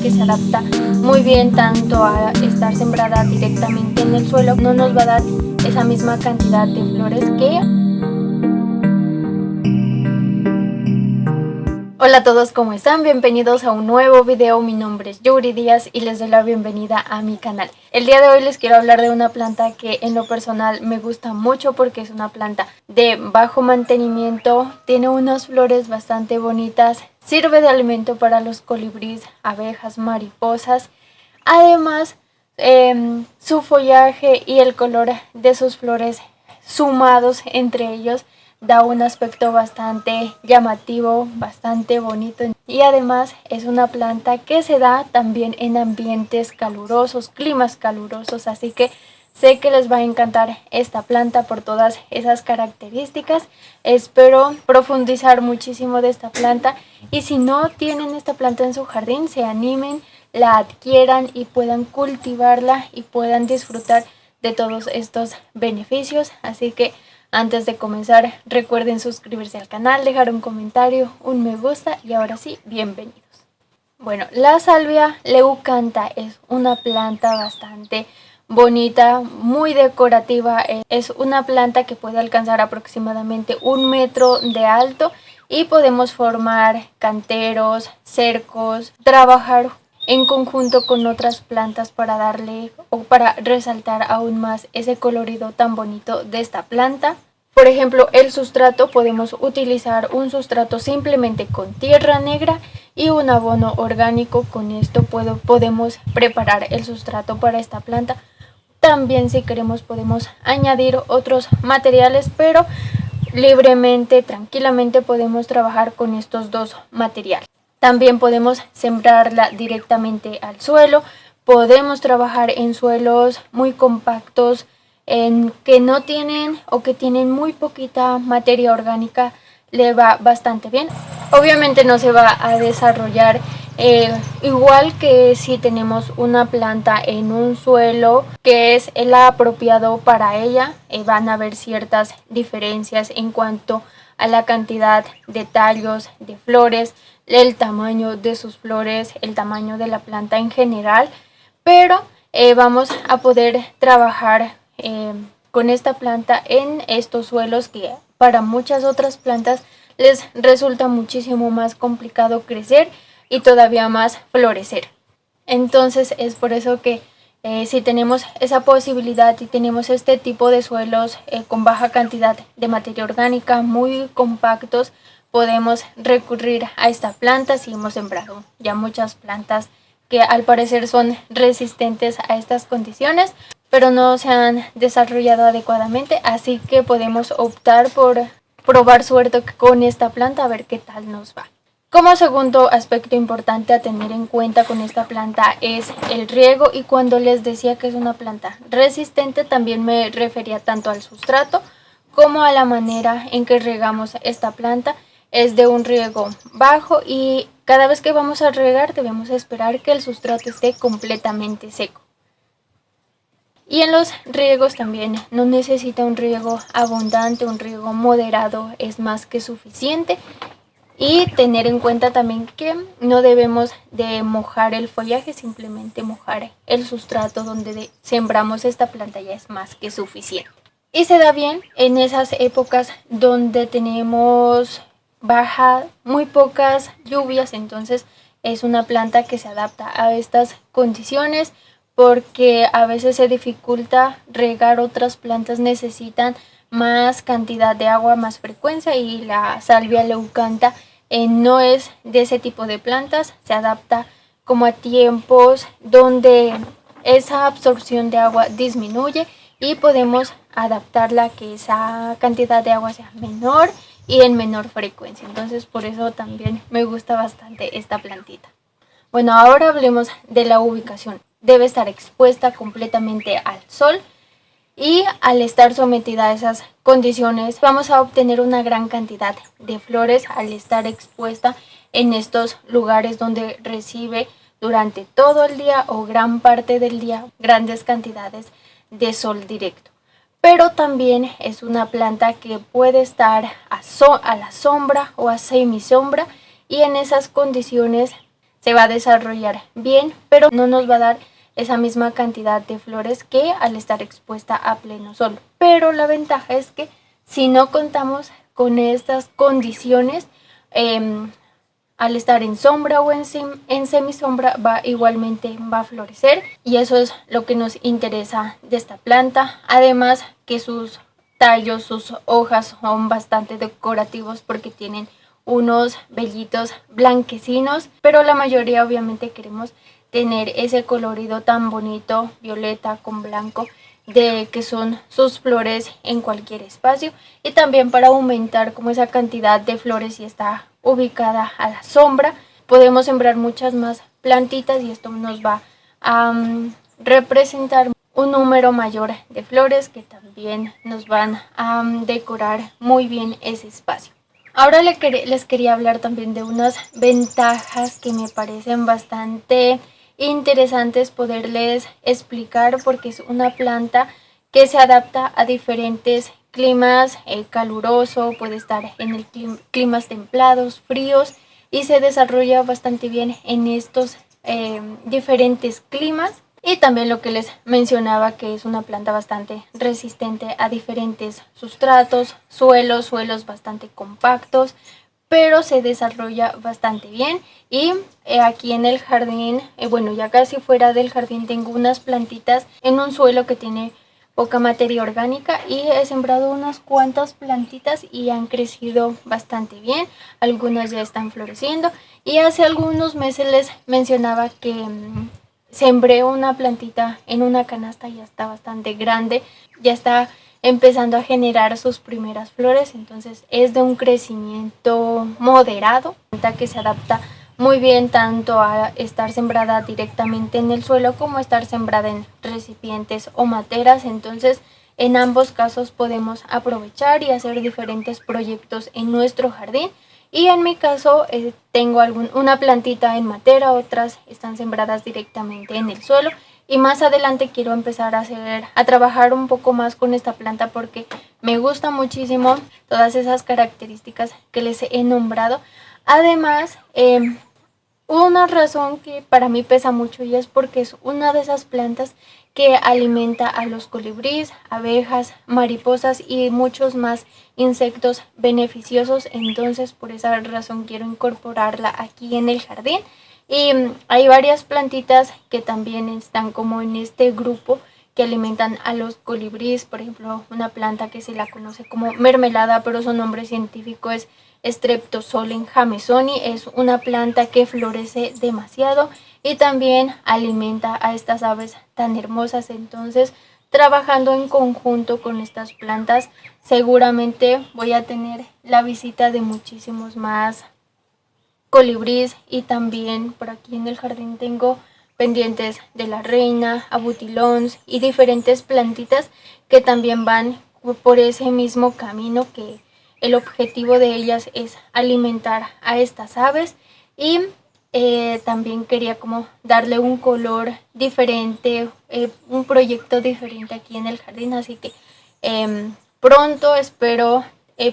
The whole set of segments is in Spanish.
que se adapta muy bien tanto a estar sembrada directamente en el suelo. No nos va a dar esa misma cantidad de flores que... Hola a todos, ¿cómo están? Bienvenidos a un nuevo video. Mi nombre es Yuri Díaz y les doy la bienvenida a mi canal. El día de hoy les quiero hablar de una planta que en lo personal me gusta mucho porque es una planta de bajo mantenimiento, tiene unas flores bastante bonitas, sirve de alimento para los colibríes, abejas, mariposas. Además, su follaje y el color de sus flores sumados entre ellos da un aspecto bastante llamativo, bastante bonito, y además es una planta que se da también en ambientes calurosos, climas calurosos, así que sé que les va a encantar esta planta por todas esas características. Espero profundizar muchísimo de esta planta y si no tienen esta planta en su jardín, se animen, la adquieran y puedan cultivarla y puedan disfrutar de todos estos beneficios. Así que antes de comenzar, recuerden suscribirse al canal, dejar un comentario, un me gusta y ahora sí, bienvenidos. Bueno, la salvia leucantha es una planta bastante bonita, muy decorativa. Es una planta que puede alcanzar aproximadamente 1 metro de alto y podemos formar canteros, cercos, trabajar en conjunto con otras plantas para darle o para resaltar aún más ese colorido tan bonito de esta planta. Por ejemplo, el sustrato, podemos utilizar un sustrato simplemente con tierra negra y un abono orgánico. Con esto podemos preparar el sustrato para esta planta. También, si queremos, podemos añadir otros materiales, pero libremente, tranquilamente podemos trabajar con estos dos materiales. También podemos sembrarla directamente al suelo, podemos trabajar en suelos muy compactos, que no tienen o que tienen muy poquita materia orgánica, le va bastante bien. Obviamente no se va a desarrollar igual que si tenemos una planta en un suelo que es el apropiado para ella. Van a haber ciertas diferencias en cuanto a la cantidad de tallos, de flores, el tamaño de sus flores, el tamaño de la planta en general, pero vamos a poder trabajar con esta planta en estos suelos que para muchas otras plantas les resulta muchísimo más complicado crecer y todavía más florecer. Entonces es por eso que si tenemos esa posibilidad y tenemos este tipo de suelos con baja cantidad de materia orgánica, muy compactos, podemos recurrir a esta planta. Si hemos sembrado ya muchas plantas que al parecer son resistentes a estas condiciones, pero no se han desarrollado adecuadamente, así que podemos optar por probar suerte con esta planta a ver qué tal nos va. Como segundo aspecto importante a tener en cuenta con esta planta es el riego, y cuando les decía que es una planta resistente también me refería tanto al sustrato como a la manera en que regamos esta planta. Es de un riego bajo y cada vez que vamos a regar debemos esperar que el sustrato esté completamente seco. Y en los riegos también no necesita un riego abundante, un riego moderado es más que suficiente. Y tener en cuenta también que no debemos de mojar el follaje, simplemente mojar el sustrato donde sembramos esta planta ya es más que suficiente. Y se da bien en esas épocas donde tenemos muy pocas lluvias, entonces es una planta que se adapta a estas condiciones porque a veces se dificulta regar. Otras plantas necesitan más cantidad de agua, más frecuencia, y la salvia leucantha no es de ese tipo de plantas. Se adapta como a tiempos donde esa absorción de agua disminuye y podemos adaptarla a que esa cantidad de agua sea menor y en menor frecuencia. Entonces por eso también me gusta bastante esta plantita. Bueno, ahora hablemos de la ubicación. Debe estar expuesta completamente al sol, y al estar sometida a esas condiciones vamos a obtener una gran cantidad de flores al estar expuesta en estos lugares donde recibe durante todo el día o gran parte del día grandes cantidades de sol directo. Pero también es una planta que puede estar a la sombra o a semisombra, y en esas condiciones se va a desarrollar bien, pero no nos va a dar esa misma cantidad de flores que al estar expuesta a pleno sol. Pero la ventaja es que si no contamos con estas condiciones, al estar en sombra o en semisombra igualmente va a florecer, y eso es lo que nos interesa de esta planta. Además que sus tallos, sus hojas son bastante decorativos porque tienen unos vellitos blanquecinos, pero la mayoría obviamente queremos tener ese colorido tan bonito, violeta con blanco, de que son sus flores en cualquier espacio, y también para aumentar como esa cantidad de flores si está ubicada a la sombra, podemos sembrar muchas más plantitas y esto nos va a representar un número mayor de flores que también nos van a decorar muy bien ese espacio. Ahora les quería hablar también de unas ventajas que me parecen bastante interesantes poderles explicar, porque es una planta que se adapta a diferentes climas, caluroso, puede estar en el climas templados, fríos, y se desarrolla bastante bien en estos diferentes climas. Y también lo que les mencionaba, que es una planta bastante resistente a diferentes sustratos, suelos bastante compactos, pero se desarrolla bastante bien. Y aquí en el jardín, bueno, ya casi fuera del jardín, tengo unas plantitas en un suelo que tiene poca materia orgánica y he sembrado unas cuantas plantitas y han crecido bastante bien. Algunas ya están floreciendo, y hace algunos meses les mencionaba que sembré una plantita en una canasta, ya está bastante grande, ya está empezando a generar sus primeras flores, entonces es de un crecimiento moderado, que se adapta muy bien tanto a estar sembrada directamente en el suelo como a estar sembrada en recipientes o materas. Entonces en ambos casos podemos aprovechar y hacer diferentes proyectos en nuestro jardín. Y en mi caso tengo una plantita en matera, otras están sembradas directamente en el suelo, y más adelante quiero empezar a trabajar un poco más con esta planta porque me gusta muchísimo todas esas características que les he nombrado. Además, una razón que para mí pesa mucho, y es porque es una de esas plantas que alimenta a los colibríes, abejas, mariposas y muchos más insectos beneficiosos. Entonces por esa razón quiero incorporarla aquí en el jardín. Y hay varias plantitas que también están como en este grupo que alimentan a los colibríes. Por ejemplo, una planta que se la conoce como mermelada, pero su nombre científico es Streptozolen jamesoni. Es una planta que florece demasiado y también alimenta a estas aves tan hermosas. Entonces, trabajando en conjunto con estas plantas, seguramente voy a tener la visita de muchísimos más colibríes. Y también por aquí en el jardín tengo pendientes de la reina, abutilons y diferentes plantitas que también van por ese mismo camino, que el objetivo de ellas es alimentar a estas aves. Y también quería como darle un color diferente, un proyecto diferente aquí en el jardín, así que pronto espero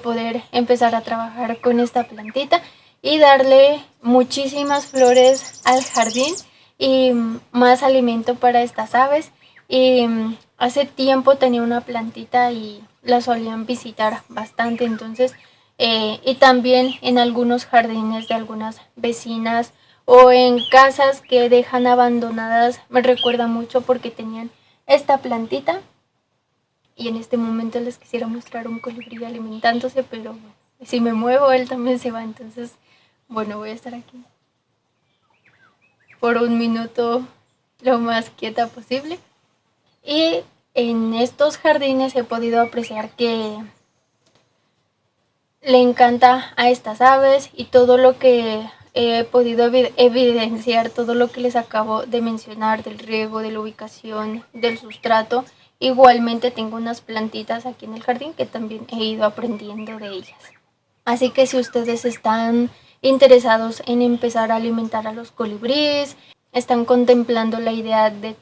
poder empezar a trabajar con esta plantita y darle muchísimas flores al jardín y más alimento para estas aves. Y hace tiempo tenía una plantita y la solían visitar bastante, entonces y también en algunos jardines de algunas vecinas o en casas que dejan abandonadas me recuerda mucho porque tenían esta plantita. Y en este momento les quisiera mostrar un colibrí alimentándose, pero si me muevo él también se va. Entonces, bueno, voy a estar aquí por un minuto lo más quieta posible. Y en estos jardines he podido apreciar que le encanta a estas aves, y todo lo que he podido evidenciar, todo lo que les acabo de mencionar, del riego, de la ubicación, del sustrato. Igualmente tengo unas plantitas aquí en el jardín que también he ido aprendiendo de ellas. Así que si ustedes están interesados en empezar a alimentar a los colibríes, están contemplando la idea de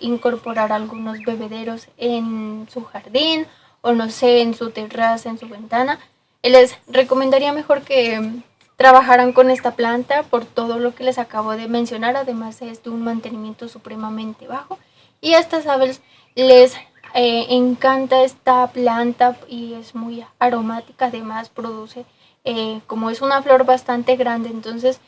incorporar algunos bebederos en su jardín, o no sé, en su terraza, en su ventana, les recomendaría mejor que trabajarán con esta planta por todo lo que les acabo de mencionar. Además es de un mantenimiento supremamente bajo y a estas aves les encanta esta planta y es muy aromática. Además produce, como es una flor bastante grande, entonces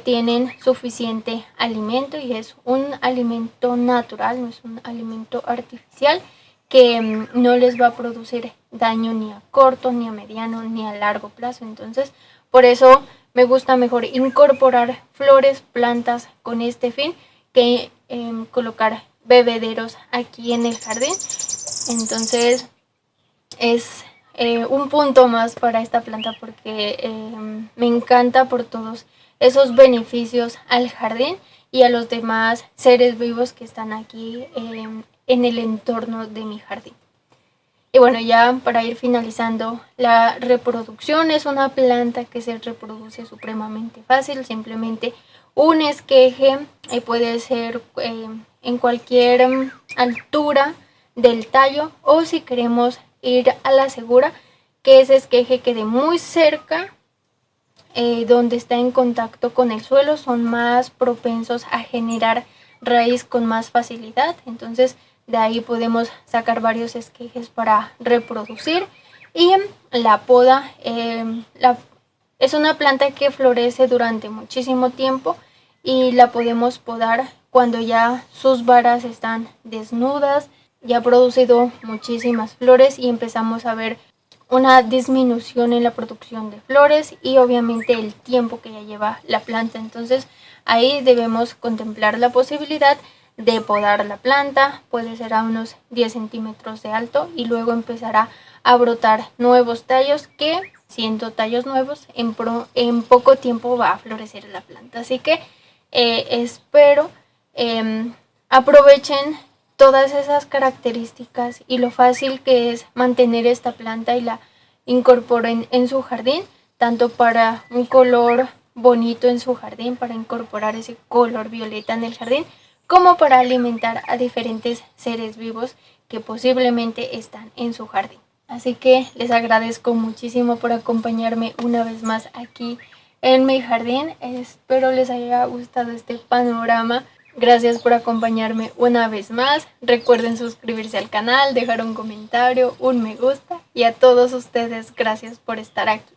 tienen suficiente alimento y es un alimento natural, no es un alimento artificial que no les va a producir daño ni a corto, ni a mediano, ni a largo plazo. Entonces, por eso me gusta mejor incorporar flores, plantas con este fin que colocar bebederos aquí en el jardín. Entonces, es un punto más para esta planta porque me encanta por todos esos beneficios al jardín y a los demás seres vivos que están aquí en el entorno de mi jardín. Y bueno, ya para ir finalizando, la reproducción es una planta que se reproduce supremamente fácil. Simplemente un esqueje puede ser en cualquier altura del tallo, o si queremos ir a la segura, que ese esqueje quede muy cerca, donde está en contacto con el suelo, son más propensos a generar raíz con más facilidad. Entonces de ahí podemos sacar varios esquejes para reproducir. Y la poda, es una planta que florece durante muchísimo tiempo y la podemos podar cuando ya sus varas están desnudas, ya ha producido muchísimas flores y empezamos a ver una disminución en la producción de flores y obviamente el tiempo que ya lleva la planta. Entonces ahí debemos contemplar la posibilidad de podar la planta. Puede ser a unos 10 centímetros de alto y luego empezará a brotar nuevos tallos que, siendo tallos nuevos, en poco tiempo va a florecer la planta. Así que espero aprovechen todas esas características y lo fácil que es mantener esta planta y la incorporen en su jardín, tanto para un color bonito en su jardín, para incorporar ese color violeta en el jardín, como para alimentar a diferentes seres vivos que posiblemente están en su jardín. Así que les agradezco muchísimo por acompañarme una vez más aquí en mi jardín. Espero les haya gustado este panorama. Gracias por acompañarme una vez más. Recuerden suscribirse al canal, dejar un comentario, un me gusta y a todos ustedes gracias por estar aquí.